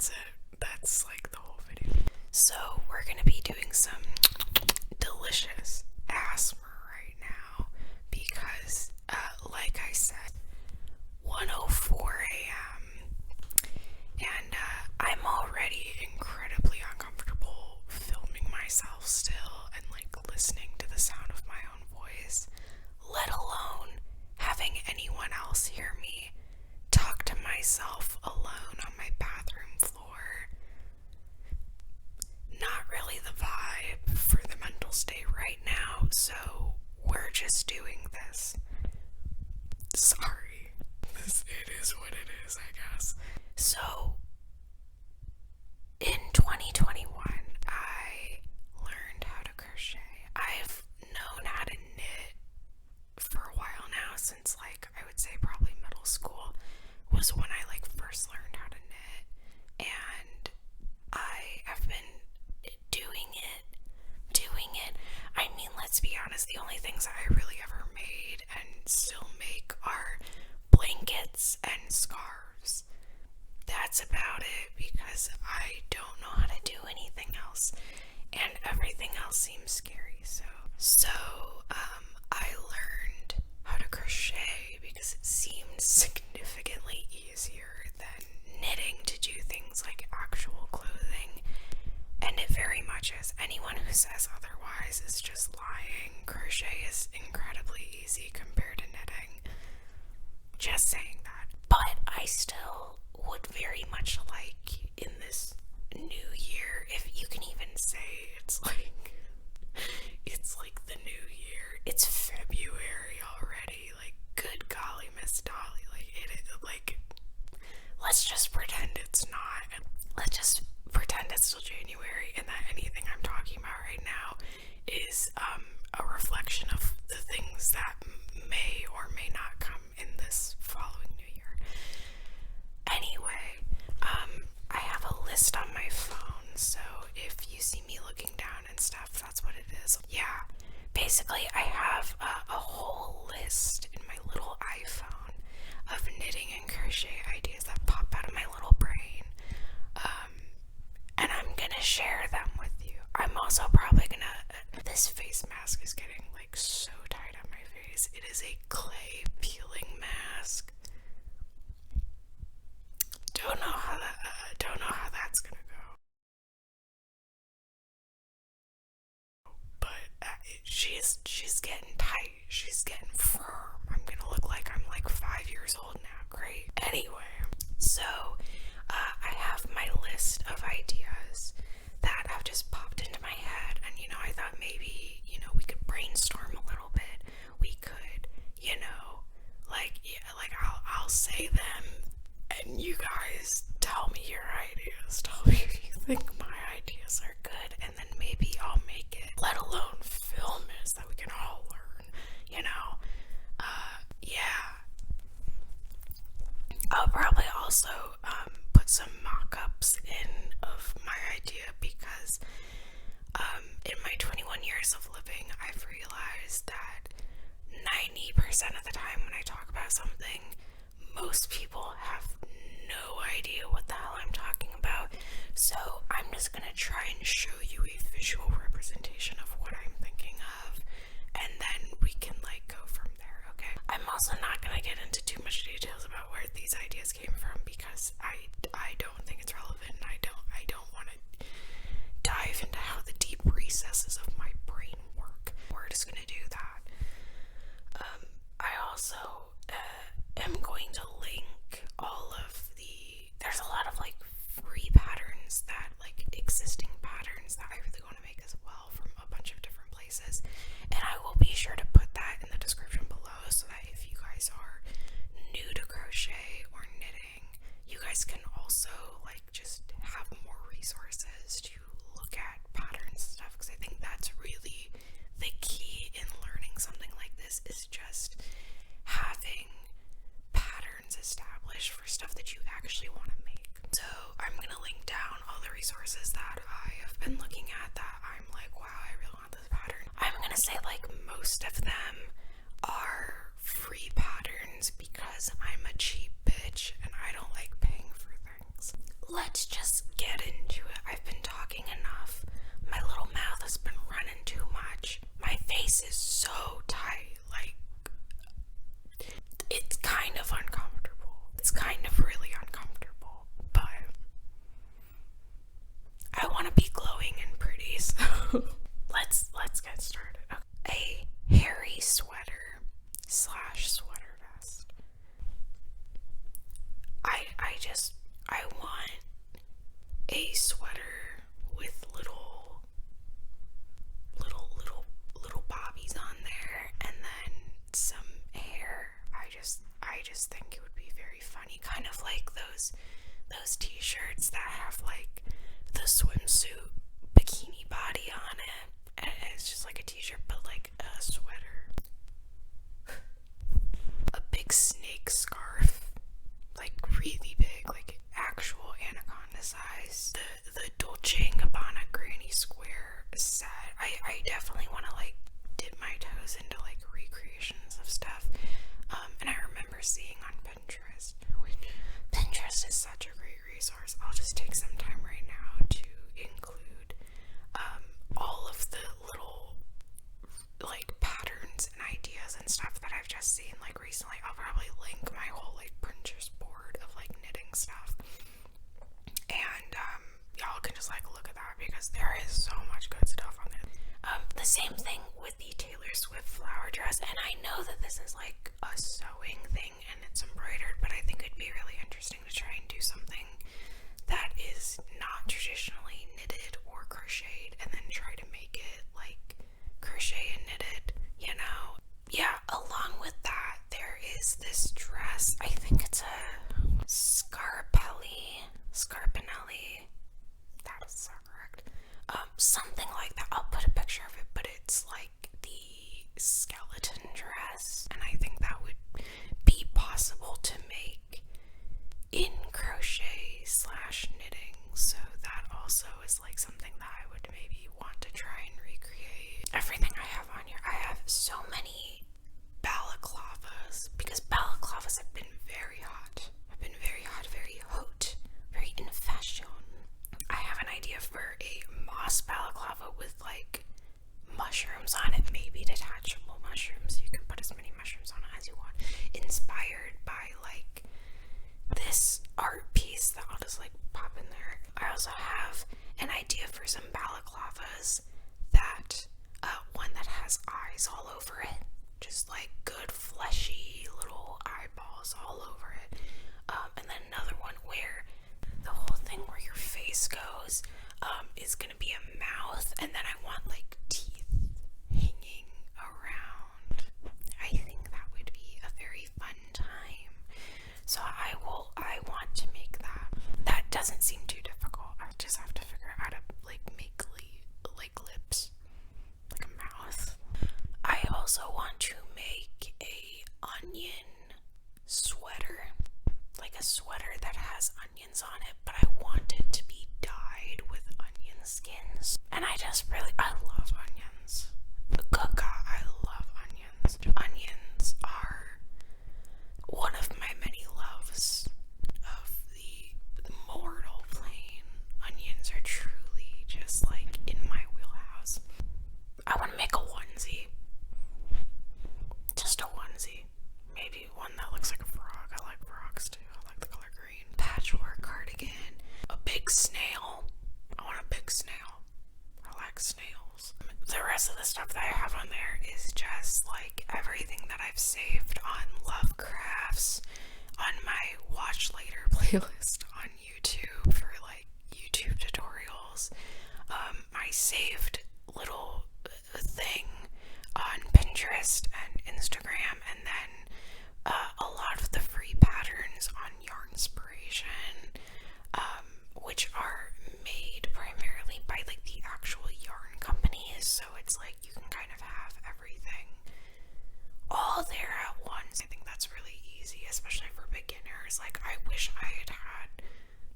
that's it. That's like the whole video. So we're gonna be doing some delicious ASMR right now because, like I said, 1:04 a.m. and I'm already incredibly uncomfortable filming myself still and like listening to the sound of my own voice, let alone having anyone else hear me talk to myself alone on my bathroom floor. Not really the vibe for the mental state right now, so we're just doing this. Sorry. It is what it is, I guess. So, in 2021, I learned how to crochet. I've known how to knit for a while now, since like I would say probably middle school was when I like first learned how to knit, and I have been doing it. I mean, let's be honest, the only things that I really ever made and still make are blankets and scarves. That's about it, because I don't know how to do anything else, and everything else seems scary. So I learned how to crochet because it seemed significantly easier than knitting to do things like actual clothing, and it very much is. Anyone who says otherwise is just lying. Crochet is incredibly easy compared to knitting. Just saying that. But I still would very much like in this new year, if you can even say it's like the new year. It's February already. Like, good golly, Miss Dolly. Like, let's just pretend it's not. Let's just pretend it's still January and that anything I'm talking about right now is a reflection of the things that may or may not come in this following new year. Anyway, I have a list on my phone, so if you see me looking down and stuff, that's what it is. Yeah, basically I have a whole list in my little iPhone of knitting and crochet ideas that pop out of my little brain, and I'm gonna share them with you. I'm also probably gonna, this face mask is getting like so tight on my face. It is a clay peeling mask. Don't know how that's gonna go. But she's getting tight. She's getting firm. I'm gonna look like I'm like 5 years old now. Great. Anyway, so I have my list of ideas that have just popped into my head, and I thought maybe we could brainstorm a little bit. We could, I'll say them, and you guys tell me your ideas. Tell me if you think my ideas are good, and then maybe I'll make it. Let alone film it so that we can all learn. Yeah. I'll probably also put some mock-ups in of my idea because in my 21 years of living, I've realized that 90% of the time when I talk about something, most people have no idea what the hell I'm talking about. So I'm just gonna try and show you a visual representation of what I'm thinking of, and then we can go from there, okay? I'm also not gonna get into too much details about where these ideas came from because I don't think it's relevant, and I don't want to dive into how the deep recesses of my brain work. We're just gonna do that. I also am going to link all of there's a lot of free patterns that existing patterns that I really want to make as well from a bunch of different places, and I will be sure to put that in the description below so that if you guys are new to crochet or knitting, you guys can also just have more resources to look at patterns and stuff, because I think that's really the key in learning something like this, is just having patterns established for stuff that you actually want to make. So I'm gonna link down all the resources that I have been looking at that I'm like, wow, I really want this pattern. I'm gonna say most of them are free patterns because I'm a cheap bitch and I don't like paying for things. Let's just I just think it would be very funny, kind of like those t-shirts that have like the swimsuit bikini body on it, and it's just like a t-shirt but like a sweater, a big snake scarf, like really big, like actual anaconda size, the Dolce & Gabbana granny square set. I definitely want to like dip my toes into like recreations of stuff. And I remember seeing on Pinterest, which Pinterest is such a great resource. I'll just take some time right now to include all of the little like patterns and ideas and stuff that I've just seen like recently. I'll probably link my whole like Pinterest board of like knitting stuff, and y'all can just like look at that because there is so much good stuff on it. The same thing with the Taylor Swift flower dress, and I know that this is like a sewing thing and it's embroidered, but I think it'd be really interesting to try and do something that is not traditionally knitted or crocheted and then try to make it like crochet and knitted, you know? Yeah, along with that, there is this dress. I think it's a Scarpelli, that is so correct. Something like that. I'll put a picture of it, but it's like the skeleton dress, and I think that would be possible to make in crochet / knitting, so that also is like something that I would maybe want to try and recreate. Everything I have on here, I have so many balaclavas, because balaclavas have been very hot, very hot, very in fashion. I have an idea for a moss balaclava with like mushrooms on it, maybe detachable mushrooms. You can put as many mushrooms on it as you want, inspired by like this art piece that I'll just like pop in there. I also have an idea for some balaclavas that one that has eyes all over it, just like good fleshy little eyeballs all over it, and then another one where the whole thing where your face goes is gonna be a mouth, and then I want like teeth hanging around. I think that would be a very fun time. So I want to make that. That doesn't seem too difficult. I just have to figure out how to like make like lips, like a mouth. I also want to make a onion sweater, like a sweater that has onions on it, but I want it to be dyed with onion skins. And I love onions. Gaga, I love onions. Onions are one of my many loves of the mortal plane. Onions are truly just like in my wheelhouse. I want to make a onesie. Just a onesie. Maybe one that looks like a frog. I like frogs too. I like the color green. Patchwork cardigan. A big snail. I want a big snail. I like snails. The rest of the stuff that I have on there is just like everything that I've saved on Lovecrafts, on my watch later playlist on YouTube for like YouTube tutorials. I saved little thing on Pinterest and Instagram, and then a lot of the free patterns on Yarnspiration, which are made primarily by like the actual yarn companies, so it's like you can kind of have everything all there at once. I think that's really easy, especially for beginners. Like, I wish I had had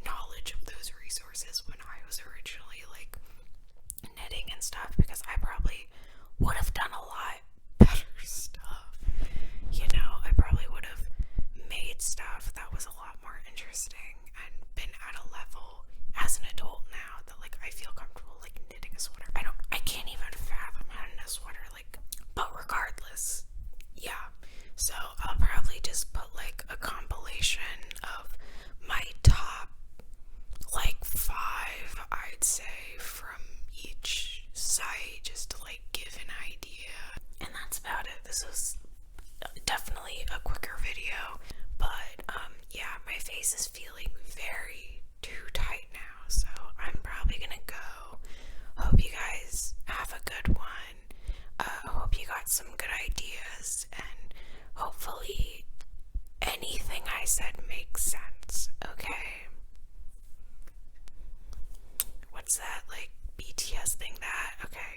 knowledge of those resources when I was originally like knitting and stuff, because I probably would have done a lot better stuff. You know, I probably would have made stuff that was a lot more interesting and been at a level as an adult now that like I feel comfortable like knitting a sweater. I can't even fathom how to knit a sweater, like, but regardless, yeah. So I'll probably just put like a compilation of my top like 5, I'd say, from each site, just to like give an idea. And that's about it. This was definitely a quicker video, but yeah, my face is feeling very too tight now, so I'm probably gonna go. Hope you guys have a good one. Hope you got some good ideas, and hopefully anything I said makes sense, okay? What's that, like, BTS thing that? Okay.